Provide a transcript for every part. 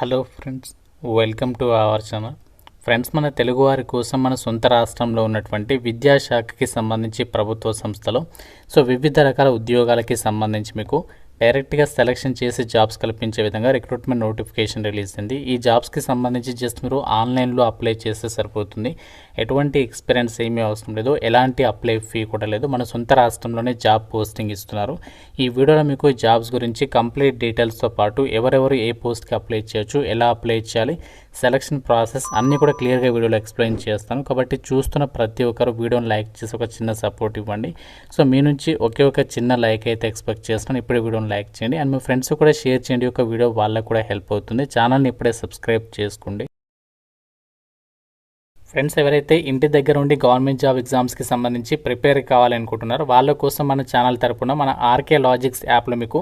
Hello friends, welcome to our channel. Friends, మన తెలుగువారి కోసం మన సొంత రాష్ట్రంలో ఉన్నటువంటి విద్యాశాఖకి సంబంధించి ప్రభుత్వ సంస్థలో వివిధ రకాల ఉద్యోగాలకి సంబంధించి మీకు డైరెక్ట్గా సెలెక్షన్ చేసి జాబ్స్ కల్పించే విధంగా రిక్రూట్మెంట్ నోటిఫికేషన్ రిలీజ్ అయింది. ఈ జాబ్స్కి సంబంధించి జస్ట్ మీరు ఆన్లైన్లో అప్లై చేస్తే సరిపోతుంది. ఎటువంటి ఎక్స్పీరియన్స్ ఏమీ అవసరం లేదు, ఎలాంటి అప్లై ఫీ కూడా లేదు. మన సొంత రాష్ట్రంలోనే జాబ్ పోస్టింగ్ ఇస్తున్నారు. ఈ వీడియోలో మీకు జాబ్స్ గురించి కంప్లీట్ డీటెయిల్స్తో పాటు ఎవరెవరు ఏ పోస్ట్కి అప్లై చేయొచ్చు, ఎలా అప్లై చేయాలి, సెలక్షన్ ప్రాసెస్ అన్నీ కూడా క్లియర్గా వీడియోలో ఎక్స్ప్లెయిన్ చేస్తాను. కాబట్టి చూస్తున్న ప్రతి ఒక్కరు వీడియోని లైక్ చేసి ఒక చిన్న సపోర్ట్ ఇవ్వండి. మీ నుంచి ఒకే ఒక చిన్న లైక్ అయితే ఎక్స్పెక్ట్ చేస్తాను. ఇప్పుడే వీడియోని లైక్ చేయండి అండ్ మీ ఫ్రెండ్స్ కూడా షేర్ చేయండి. ఒక వీడియో వాళ్ళకు కూడా హెల్ప్ అవుతుంది. ఛానల్ని ఇప్పుడే సబ్స్క్రైబ్ చేసుకోండి. ఫ్రెండ్స్, ఎవరైతే ఇంటి దగ్గర ఉండి గవర్నమెంట్ జాబ్ ఎగ్జామ్స్కి సంబంధించి ప్రిపేర్ కావాలనుకుంటున్నారో వాళ్ళ కోసం మన ఛానల్ తరపున మన ఆర్కే లాజిక్స్ యాప్లో మీకు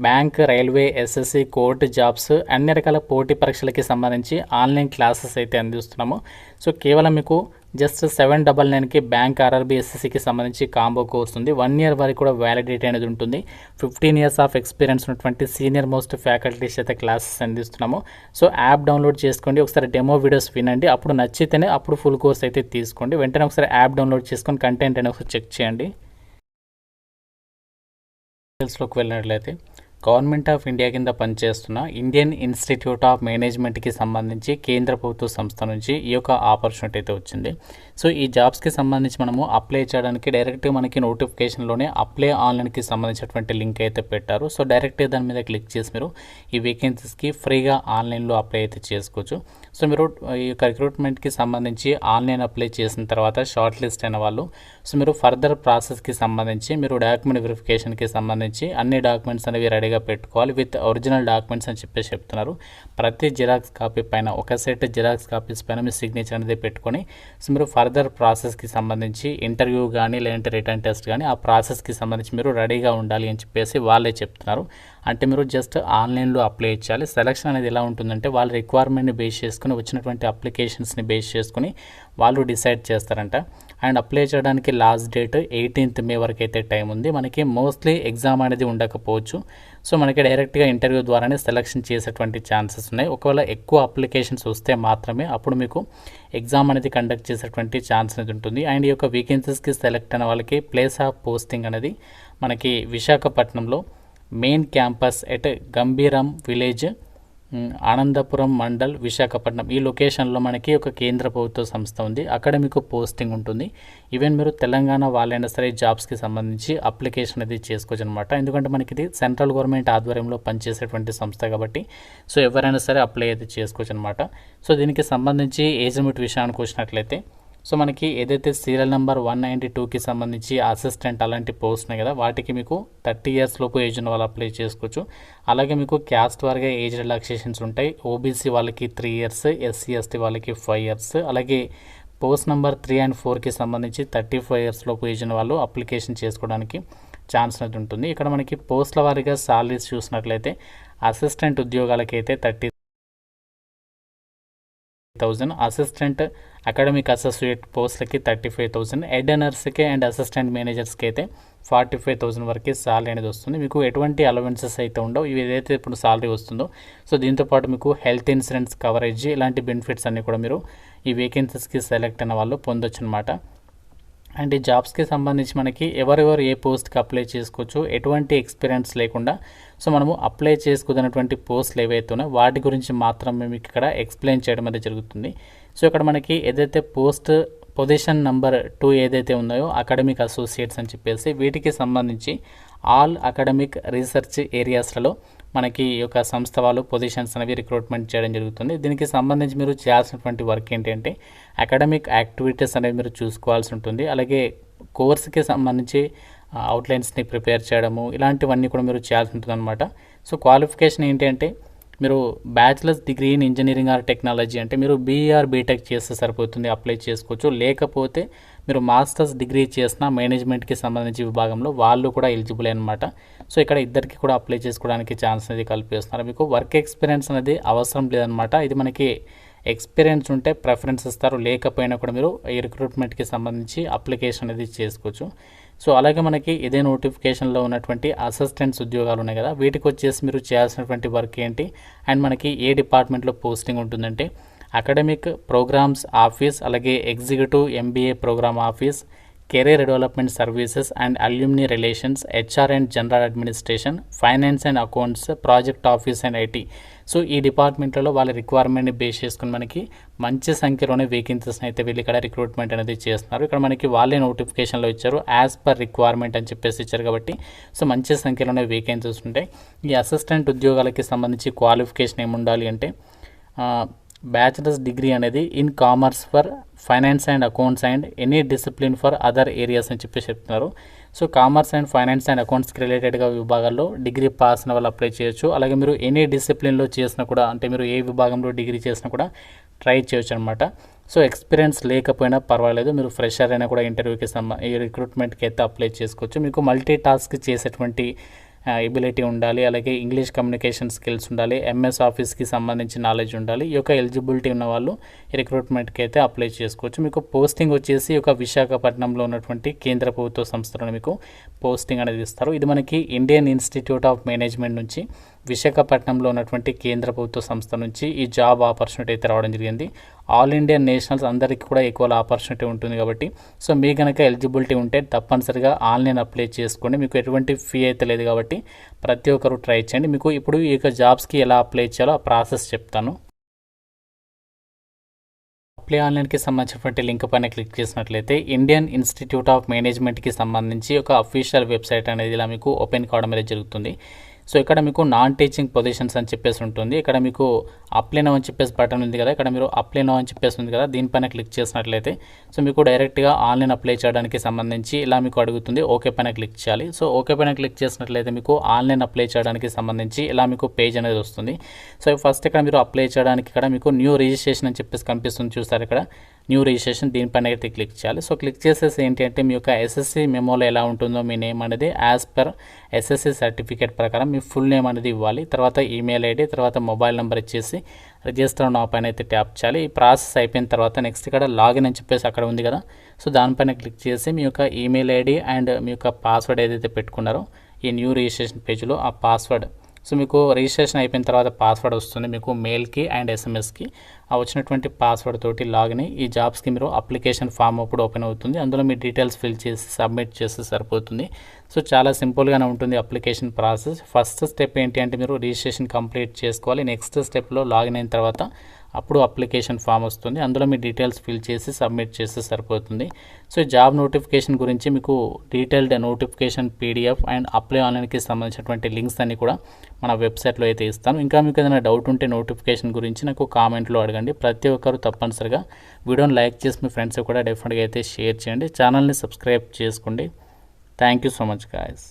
bank, railway, SSC, court jobs అన్ని రకాల పోటీ పరీక్షలకి సంబంధించి ఆన్లైన్ క్లాసెస్ అయితే అందిస్తున్నాము. కేవలం మీకు జస్ట్ 799కి బ్యాంక్, ఆర్ఆర్బీ, ఎస్ఎస్సికి సంబంధించి కాంబో కోర్స్ ఉంది. 1 ఇయర్ వరకు కూడా వ్యాలిడిటీ అనేది ఉంటుంది. 15 ఇయర్స్ ఆఫ్ ఎక్స్పీరియన్స్ ఉన్నటువంటి సీనియర్ మోస్ట్ ఫ్యాకల్టీస్ అయితే క్లాసెస్ అందిస్తున్నాము. యాప్ డౌన్లోడ్ చేసుకోండి, ఒకసారి డెమో వీడియోస్ వినండి, అప్పుడు నచ్చితేనే అప్పుడు ఫుల్ కోర్స్ అయితే తీసుకోండి. వెంటనే ఒకసారి యాప్ డౌన్లోడ్ చేసుకొని కంటెంట్ అనేది ఒకసారి చెక్ చేయండి. డీటెయిల్స్లోకి వెళ్ళినట్లయితే గవర్నమెంట్ ఆఫ్ ఇండియా కింద పనిచేస్తున్న ఇండియన్ ఇన్స్టిట్యూట్ ఆఫ్ మేనేజ్మెంట్కి సంబంధించి కేంద్ర ప్రభుత్వ సంస్థ నుంచి ఈ యొక్క ఆపర్చునిటీ అయితే వచ్చింది. ఈ జాబ్స్కి సంబంధించి మనము అప్లై చేయడానికి డైరెక్ట్గా మనకి నోటిఫికేషన్లోనే అప్లై ఆన్లైన్కి సంబంధించినటువంటి లింక్ అయితే పెట్టారు. డైరెక్ట్గా దాని మీద క్లిక్ చేసి మీరు ఈ వేకెన్సీస్కి ఫ్రీగా ఆన్లైన్లో అప్లై అయితే చేసుకోవచ్చు. మీరు ఈ యొక్క రిక్రూట్మెంట్కి సంబంధించి ఆన్లైన్ అప్లై చేసిన తర్వాత షార్ట్ లిస్ట్ అయిన వాళ్ళు మీరు ఫర్దర్ ప్రాసెస్కి సంబంధించి మీరు డాక్యుమెంట్ వెరిఫికేషన్కి సంబంధించి అన్ని డాక్యుమెంట్స్ అనేవి రెడీగా పెట్టుకోవాలి విత్ ఒరిజినల్ డాక్యుమెంట్స్ అని చెప్పేసి చెప్తున్నారు. ప్రతి జిరాక్స్ కాపీ పైన ఒక సెట్ జిరాక్స్ కాపీస్ పైన మీ సిగ్నేచర్ అనేది పెట్టుకొని మీరు ఫర్దర్ ప్రాసెస్కి సంబంధించి ఇంటర్వ్యూ కానీ లేదంటే రిటర్న్ టెస్ట్ కానీ ఆ ప్రాసెస్కి సంబంధించి మీరు రెడీగా ఉండాలి అని చెప్పేసి వాళ్ళే చెప్తున్నారు. అంటే మీరు జస్ట్ ఆన్లైన్లో అప్లై చేయాలి. సెలక్షన్ అనేది ఎలా ఉంటుందంటే వాళ్ళ రిక్వైర్మెంట్ని బేస్ చేసుకుని వచ్చినటువంటి అప్లికేషన్స్ని బేస్ చేసుకుని వాళ్ళు డిసైడ్ చేస్తారంట. అండ్ అప్లై చేయడానికి లాస్ట్ డేట్ 18th మే వరకు అయితే టైం ఉంది. మనకి మోస్ట్లీ ఎగ్జామ్ అనేది ఉండకపోవచ్చు. మనకి డైరెక్ట్గా ఇంటర్వ్యూ ద్వారానే సెలక్షన్ చేసేటువంటి ఛాన్సెస్ ఉన్నాయి. ఒకవేళ ఎక్కువ అప్లికేషన్స్ వస్తే మాత్రమే అప్పుడు మీకు ఎగ్జామ్ అనేది కండక్ట్ చేసేటువంటి ఛాన్స్ అనేది ఉంటుంది. అండ్ ఈ యొక్క వేకెన్సీస్కి సెలెక్ట్ అయిన వాళ్ళకి ప్లేస్ ఆఫ్ పోస్టింగ్ అనేది మనకి విశాఖపట్నంలో main campus at Gambhiram village, Anandapuram mandal, Visakhapatnam ఈ లొకేషన్లో మనకి ఒక కేంద్ర ప్రభుత్వ సంస్థ ఉంది. అక్కడ మీకు పోస్టింగ్ ఉంటుంది. ఈవెన్ మీరు తెలంగాణ వాళ్ళైనా సరే జాబ్స్కి సంబంధించి అప్లికేషన్ అనేది చేసుకోవచ్చు అనమాట. ఎందుకంటే మనకి ఇది సెంట్రల్ గవర్నమెంట్ ఆధ్వర్యంలో పనిచేసేటువంటి సంస్థ కాబట్టి ఎవరైనా సరే అప్లై అయితే చేసుకోవచ్చు అనమాట. దీనికి సంబంధించి ఏజ్ లిమిట్ విషయానికి వచ్చినట్లయితే మనకి ఏదైతే సీరియల్ నెంబర్ 192కి సంబంధించి అసిస్టెంట్ అలాంటి పోస్ట్ ఉన్నాయి కదా, వాటికి మీకు 30 ఇయర్స్ లోపు ఏజ్ ఉన్న వాళ్ళు అప్లై చేసుకోవచ్చు. అలాగే మీకు క్యాస్ట్ వారిగా ఏజ్ రిలాక్సేషన్స్ ఉంటాయి. ఓబీసీ వాళ్ళకి 3 ఇయర్స్, ఎస్సీ ఎస్టీ వాళ్ళకి 5 ఇయర్స్, అలాగే పోస్ట్ నెంబర్ 3 and 4కి సంబంధించి 35 ఇయర్స్ లోపు ఏజ్ ఉన్న వాళ్ళు అప్లికేషన్ చేసుకోవడానికి ఛాన్స్ అనేది ఉంటుంది. ఇక్కడ మనకి పోస్టుల వారిగా సాలరీస్ చూసినట్లయితే అసిస్టెంట్ ఉద్యోగాలకైతే 30,000, అసిస్టెంట్ అకాడమిక్ అసోసియేట్ పోస్టులకి 35,000, హెడ్ నర్స్కి అండ్ అసిస్టెంట్ మేనేజర్స్కి అయితే 45,000 వరకు సాలరీ అనేది వస్తుంది. మీకు ఎటువంటి అలవెన్సెస్ అయితే ఉండవు. ఇవి ఏదైతే ఇప్పుడు సాలరీ వస్తుందో దీంతోపాటు మీకు హెల్త్ ఇన్సూరెన్స్ కవరేజ్ ఇలాంటి బెనిఫిట్స్ అన్నీ కూడా మీరు ఈ వేకెన్సీస్కి సెలెక్ట్ అయిన వాళ్ళు పొందొచ్చు అనమాట. అండ్ ఈ జాబ్స్కి సంబంధించి మనకి ఎవరెవరు ఏ పోస్ట్కి అప్లై చేసుకోవచ్చు, ఎటువంటి ఎక్స్పీరియన్స్ లేకుండా మనము అప్లై చేసుకున్నటువంటి పోస్టులు ఏవైతే ఉన్నాయో వాటి గురించి మాత్రమే మీకు ఇక్కడ ఎక్స్ప్లెయిన్ చేయడం అనేది జరుగుతుంది. ఇక్కడ మనకి ఏదైతే పొజిషన్ నెంబర్ 2 ఏదైతే ఉన్నాయో అకాడమిక్ అసోసియేట్స్ అని చెప్పేసి వీటికి సంబంధించి ఆల్ అకాడమిక్ రీసెర్చ్ ఏరియాస్లలో మనకి ఈ యొక్క సంస్థ వాళ్ళు పొజిషన్స్ అనేవి రిక్రూట్మెంట్ చేయడం జరుగుతుంది. దీనికి సంబంధించి మీరు చేయాల్సినటువంటి వర్క్ ఏంటంటే అకాడమిక్ యాక్టివిటీస్ అనేవి మీరు చూసుకోవాల్సి ఉంటుంది. అలాగే కోర్సుకి సంబంధించి అవుట్లైన్స్ని ప్రిపేర్ చేయడము ఇలాంటివన్నీ కూడా మీరు చేయాల్సి ఉంటుంది అనమాట. క్వాలిఫికేషన్ ఏంటి అంటే మీరు bachelors degree in engineering or technology అంటే మీరు బీఆర్ బీటెక్ చేస్తే సరిపోతుంది, అప్లై చేసుకోవచ్చు. లేకపోతే మీరు మాస్టర్స్ డిగ్రీ చేసిన మేనేజ్మెంట్కి సంబంధించి విభాగంలో వాళ్ళు కూడా ఎలిజిబుల్ అనమాట. ఇక్కడ ఇద్దరికి కూడా అప్లై చేసుకోవడానికి ఛాన్స్ అనేది కల్పిస్తున్నారు. మీకు వర్క్ ఎక్స్పీరియన్స్ అనేది అవసరం లేదనమాట. ఇది మనకి ఎక్స్పీరియన్స్ ఉంటే ప్రిఫరెన్స్ ఇస్తారు, లేకపోయినా కూడా మీరు ఈ రిక్రూట్మెంట్కి సంబంధించి అప్లికేషన్ అనేది చేసుకోవచ్చు. సో అలాగే మనకి ఇదే నోటిఫికేషన్లో ఉన్నటువంటి అసిస్టెంట్స్ ఉద్యోగాలు ఉన్నాయి కదా, వీటికి వచ్చేసి మీరు చేయాల్సినటువంటి వర్క్ ఏంటి అండ్ మనకి ఏ డిపార్ట్మెంట్లో పోస్టింగ్ ఉంటుందంటే అకాడమిక్ ప్రోగ్రామ్స్ ఆఫీస్, అలాగే executive MBA program office, career development services and alumni relations, HR and general administration, finance and accounts, project office and IT. So ఈ డిపార్ట్మెంట్లలో వాళ్ళ రిక్వైర్మెంట్ని బేస్ చేసుకుని మనకి మంచి సంఖ్యలోనే వేకెన్సీస్ని అయితే వీళ్ళు ఇక్కడ రిక్రూట్మెంట్ అనేది చేస్తున్నారు. ఇక్కడ మనకి వాళ్ళే నోటిఫికేషన్లో ఇచ్చారు, యాజ్ పర్ రిక్వైర్మెంట్ అని చెప్పేసి ఇచ్చారు కాబట్టి సో మంచి సంఖ్యలోనే వేకెన్సీస్ ఉంటాయి. ఈ అసిస్టెంట్ ఉద్యోగాలకి సంబంధించి క్వాలిఫికేషన్ ఏముండాలి అంటే బ్యాచిలర్స్ డిగ్రీ అనేది in commerce for finance and accounts and any discipline for other areas అని చెప్పి చెప్తున్నారు. So commerce and finance and అకౌంట్స్కి రిలేటెడ్గా విభాగాల్లో డిగ్రీ పాస్ అయిన వాళ్ళు అప్లై చేయొచ్చు. అలాగే మీరు ఎనీ డిసిప్లిన్లో చేసినా కూడా, అంటే మీరు ఏ విభాగంలో డిగ్రీ చేసినా కూడా ట్రై చేయొచ్చు అనమాట. సో ఎక్స్పీరియన్స్ లేకపోయినా పర్వాలేదు, మీరు ఫ్రెషర్ అయినా కూడా ఇంటర్వ్యూకి ఈ రిక్రూట్మెంట్కి అయితే అప్లై చేసుకోవచ్చు. మీకు మల్టీ టాస్క్ చేసేటువంటి ఎబిలిటీ ఉండాలి, అలాగే ఇంగ్లీష్ కమ్యూనికేషన్ స్కిల్స్ ఉండాలి, ఎంఎస్ ఆఫీస్కి సంబంధించి నాలెడ్జ్ ఉండాలి. ఈ యొక్క ఎలిజిబిలిటీ ఉన్న వాళ్ళు ఈ రిక్రూట్మెంట్కి అయితే అప్లై చేసుకోవచ్చు. మీకు పోస్టింగ్ వచ్చేసి ఒక విశాఖపట్నంలో ఉన్నటువంటి కేంద్ర ప్రభుత్వ సంస్థలను మీకు పోస్టింగ్ అనేది ఇస్తారు. ఇది మనకి ఇండియన్ ఇన్స్టిట్యూట్ ఆఫ్ మేనేజ్మెంట్ నుంచి విశాఖపట్నంలో ఉన్నటువంటి కేంద్ర ప్రభుత్వ సంస్థ నుంచి ఈ జాబ్ ఆపర్చునిటీ అయితే రావడం జరిగింది. ఆల్ ఇండియన్ నేషనల్స్ అందరికీ కూడా ఈక్వల్ ఆపర్చునిటీ ఉంటుంది కాబట్టి సో మీ కనుక ఎలిజిబిలిటీ ఉంటే తప్పనిసరిగా ఆన్లైన్ అప్లై చేసుకోండి. మీకు ఎటువంటి ఫీ అయితే లేదు కాబట్టి ప్రతి ఒక్కరు ట్రై చేయండి. మీకు ఇప్పుడు ఈ యొక్క జాబ్స్కి ఎలా అప్లై చేయాలో ఆ ప్రాసెస్ చెప్తాను. అప్లై ఆన్లైన్కి సంబంధించినటువంటి లింక్ పైన క్లిక్ చేసినట్లయితే ఇండియన్ ఇన్స్టిట్యూట్ ఆఫ్ మేనేజ్మెంట్కి సంబంధించి ఒక అఫీషియల్ వెబ్సైట్ అనేది ఇలా మీకు ఓపెన్ కావడం అనేది జరుగుతుంది. సో ఇక్కడ మీకు నాన్ టీచింగ్ పొజిషన్స్ అని చెప్పేసి ఉంటుంది. ఇక్కడ మీకు అప్లై నౌ అని చెప్పేసి బటన్ ఉంది కదా, ఇక్కడ మీరు అప్లై నౌ అని చెప్పేసి ఉంది కదా, దీనిపైన క్లిక్ చేసినట్లయితే సో మీకు డైరెక్ట్గా ఆన్లైన్ అప్లై చేయడానికి సంబంధించి ఇలా మీకు అడుగుతుంది. ఓకే పైన క్లిక్ చేయాలి. సో ఓకే పైన క్లిక్ చేసినట్లయితే మీకు ఆన్లైన్ అప్లై చేయడానికి సంబంధించి ఇలా మీకు పేజ్ అనేది వస్తుంది. సో ఫస్ట్ ఇక్కడ మీరు అప్లై చేయడానికి ఇక్కడ మీకు న్యూ రిజిస్ట్రేషన్ అని చెప్పేసి కనిపిస్తుంది, చూస్తారు ఇక్కడ న్యూ రిజిస్ట్రేషన్, దీనిపైన అయితే క్లిక్ చేయాలి. సో క్లిక్ చేసేసి ఏంటి అంటే మీ యొక్క ఎస్ఎస్సి మెమోలో ఎలా ఉంటుందో మీ నేమ్ అనేది యాజ్ పర్ ఎస్ఎస్సి సర్టిఫికేట్ ప్రకారం మీ ఫుల్ నేమ్ అనేది ఇవ్వాలి. తర్వాత ఈమెయిల్ ఐడి, తర్వాత మొబైల్ నెంబర్ ఇచ్చేసి రిజిస్టర్ నా పైన అయితే ట్యాప్ చేయాలి. ఈ ప్రాసెస్ అయిపోయిన తర్వాత నెక్స్ట్ ఇక్కడ లాగిన్ అని చెప్పేసి అక్కడ ఉంది కదా, సో దానిపైన క్లిక్ చేసి మీ యొక్క ఈమెయిల్ ఐడి అండ్ మీ యొక్క పాస్వర్డ్ ఏదైతే పెట్టుకున్నారో ఈ న్యూ రిజిస్ట్రేషన్ పేజ్లో ఆ పాస్వర్డ్, సో మీకు రిజిస్ట్రేషన్ అయిపోయిన తర్వాత పాస్వర్డ్ వస్తుంది మీకు మెయిల్కి అండ్ ఎస్ఎంఎస్కి. ఆ వచ్చినటువంటి పాస్వర్డ్ తోటి లాగిన్ ఈ జాబ్స్కి మీరు అప్లికేషన్ ఫామ్ అప్పుడు ఓపెన్ అవుతుంది. అందులో మీ డీటెయిల్స్ ఫిల్ చేసి సబ్మిట్ చేస్తే సరిపోతుంది. సో చాలా సింపుల్గానే ఉంటుంది అప్లికేషన్ ప్రాసెస్. ఫస్ట్ స్టెప్ ఏంటి అంటే మీరు రిజిస్ట్రేషన్ కంప్లీట్ చేసుకోవాలి. నెక్స్ట్ స్టెప్లో లాగిన్ అయిన తర్వాత అప్పుడు అప్లికేషన్ ఫామ్ వస్తుంది, అందులో మీ డీటెయిల్స్ ఫిల్ చేసి సబ్మిట్ చేస్తే సరిపోతుంది. సో జాబ్ నోటిఫికేషన్ గురించి మీకు detailed notification PDF and apply ఆన్లైన్కి సంబంధించినటువంటి లింక్స్ అన్ని కూడా మన వెబ్సైట్లో అయితే ఇస్తాను. ఇంకా మీకు ఏదైనా డౌట్ ఉంటే నోటిఫికేషన్ గురించి నాకు కామెంట్లో అడగండి. ప్రతి ఒక్కరు తప్పనిసరిగా వీడియోని లైక్ చేసి మీ ఫ్రెండ్స్ కూడా డెఫినెట్గా అయితే షేర్ చేయండి. ఛానల్ని సబ్స్క్రైబ్ చేసుకోండి. Thank you so much guys.